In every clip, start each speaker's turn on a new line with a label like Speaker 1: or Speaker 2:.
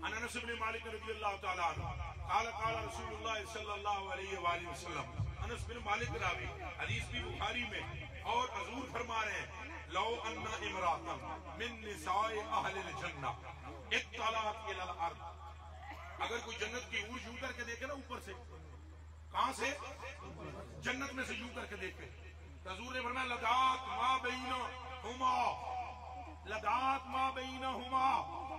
Speaker 1: عن انس بن مالک رضی اللہ تعالی عنہ قال قال رسول اللہ صلی اللہ علیہ وآلہ وسلم، انس بن مالک راوی، حدیث بھی بخاری میں، اور حضور فرما رہے ہیں لو ان امراتا من نساء اہل الجنہ اطلعت الی الارض، اگر کوئی جنت کی عرش یوں کر کے دیکھے نا اوپر سے، کہاں سے؟ جنت میں سے یوں کر کے دیکھے، حضور نے فرمایا لدات ما بینہما، لدات ما بینہما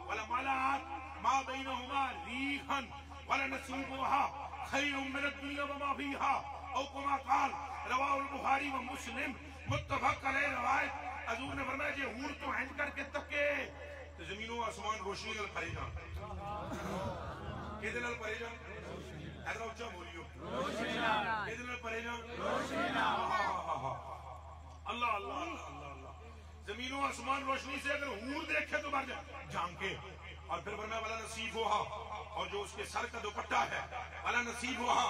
Speaker 1: ولملات ما بینہما ریحا ولنسوبها خیر من الدنیا وما فیہا، او کما قال رواہ البخاری و مسلم، متفق علیہ روایت۔ حضور نے فرمایا جی حور تو ہنج کر کے تکے تو زمین و آسمان روشنی نال بھرے جان، کدے نال بھرے جان؟ ادھر اونچا بولیو، روشنی نال، کدے نال بھرے جان؟ روشنی نال۔ اللہ اللہ اللہ اللہ، زمین و آسمان روشنی سے اگر حور دیکھے تو بھر جائے جان کے، اور پھر فرمایا ولا نصیب ہوا، اور جو اس کے سر کا دوپٹہ ہے، ولا نصیب ہوا،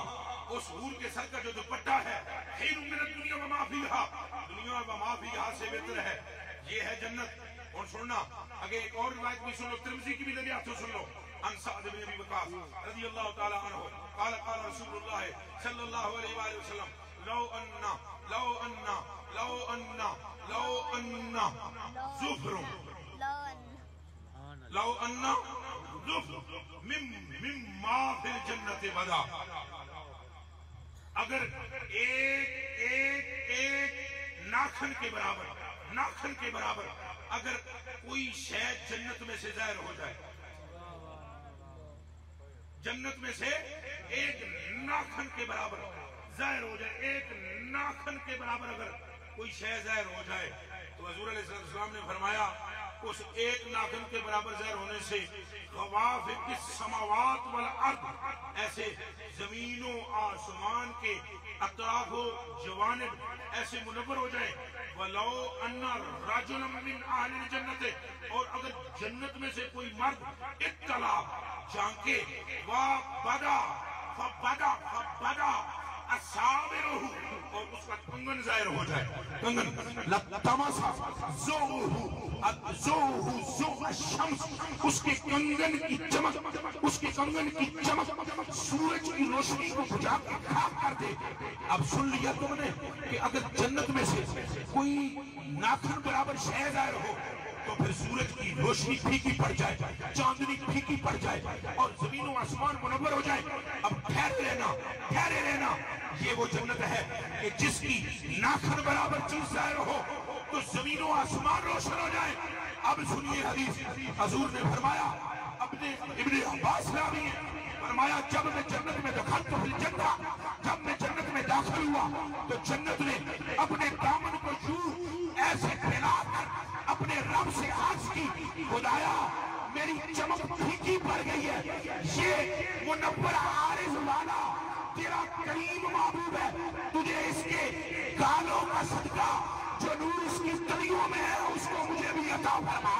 Speaker 1: اس حور کے سر کا جو دوپٹہ ہے، خیر من الدنیا وما فیہا، دنیا وما فیہا سے بہتر ہے، یہ ہے جنت۔ اور سننا اگر ایک اور روایت بھی سن لو، ترمذی کی بھی لگے ہاتھوں سن لو، عن سعد بن ابی وقاص رضی اللہ تعالی عنہ قال قال رسول اللہ صلی اللہ علیہ وآلہ وسلم لو ان زفر مما فی الجنت بدا، اگر ایک ناخن کے برابر اگر کوئی شے جنت میں سے ظاہر ہو جائے، جنت میں سے ایک ناخن کے برابر ظاہر ہو جائے، ایک ناخن کے برابر اگر کوئی شے ظاہر ہو جائے، تو حضور علیہ السلام نے فرمایا اس ایک ناخن کے برابر ظاہر ہونے سے خوافق السماوات والارض، ایسے زمین و آسمان کے اطراف و جوانب ایسے منور ہو جائیں، وَلَوْ أَنَّ رَجُلًا مِّنْ أَهْلِ الْجَنَّةِ، اور اگر جنت میں سے کوئی مرد اطلع جانکے وَبَدَا أَصَابِرُهُ، اور اس کا کنگن ظاہر ہو جائے، کنگن لَتَّمَسَ زُوْهُ زُوْءَ الشَّمْسِ، اس کے کنگن کی چمک سورج کی روشنی کو بجھا کے خاک کر دے۔ اب سن لیا تم نے کہ اگر جنت میں سے کوئی ناخن برابر شے ظاہر ہو تو پھر سورج کی روشنی پھیکی پڑ جائے، چاندنی پھیکی پڑ جائے، اور زمین و آسمان منور ہو جائے۔ اب ٹھہرے رہنا، یہ وہ جنت ہے کہ جس کی ناخن برابر چیز ظاہر ہو تو زمین و آسمان روشن ہو جائے۔ اب سنیے حدیث، حضور نے فرمایا، اپنے ابن عباس راوی ہیں، فرمایا جب میں جنت میں دخلت فی الجنہ، جب میں جنت میں داخل ہوا تو جنت نے اپنے دامن کو یوں ایسے پھیلا کر اپنے رب سے عرض کی، خدایا میری چمک پھیکی پڑ گئی ہے، یہ منور عارض والا تیرا کریم محبوب ہے، تجھے اس کے گالوں کا صدقہ جو نور اس کی تلیوں میں ہے اس کو مجھے بھی عطا فرما۔